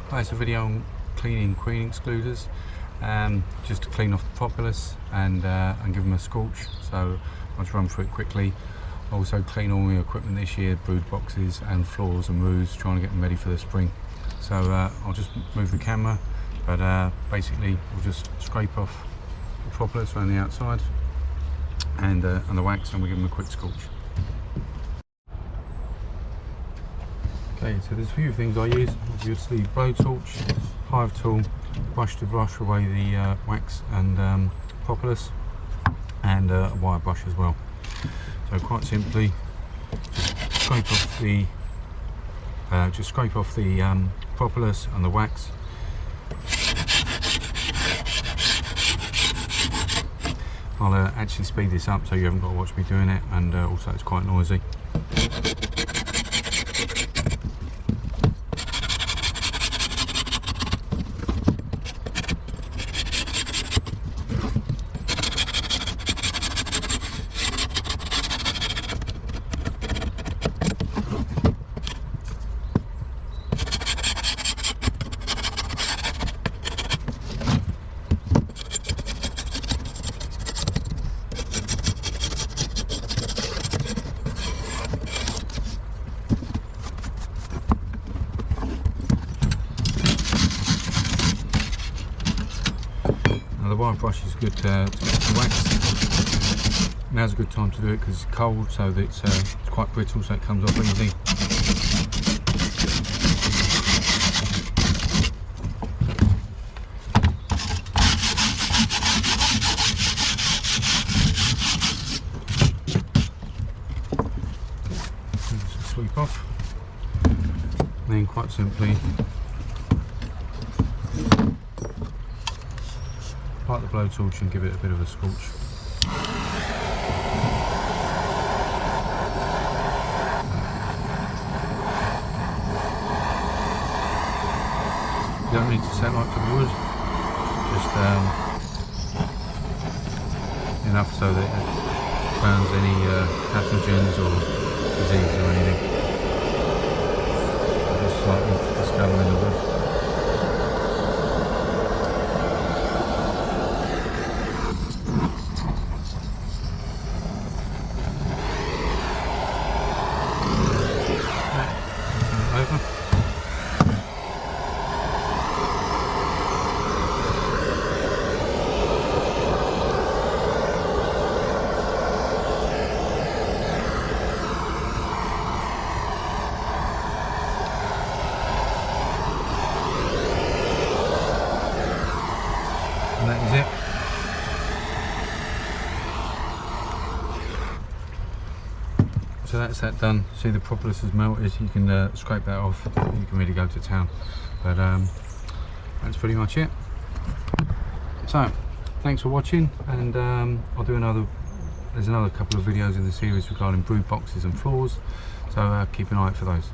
Hi, it's a video on cleaning queen excluders, just to clean off the propolis and give them a scorch. So I'll just run through it quickly. Also clean all the equipment this year, brood boxes and floors and roofs, trying to get them ready for the spring. So I'll just move the camera, but basically we'll just scrape off the propolis around the outside and the wax, and we'll give them a quick scorch. Okay, so there's a few things I use. Obviously blowtorch, hive tool, brush to brush away the wax and propolis, and a wire brush as well. So quite simply, just scrape off the propolis and the wax. I'll actually speed this up so you haven't got to watch me doing it, and also it's quite noisy. The wire brush is good to get the wax. Now's a good time to do it because it's cold, so that it's quite brittle, so it comes off easy. Just sweep off, and then quite simply light the blowtorch and give it a bit of a scorch. You don't need to set like the wood, just enough so that it burns any pathogens or disease or anything. Just slightly discover in the wood. Over. And that is it. So that's that done. See, the propolis has melted. You can scrape that off. You can really go to town. But that's pretty much it. So thanks for watching, and I'll do there's another couple of videos in the series regarding brood boxes and floors, so keep an eye out for those.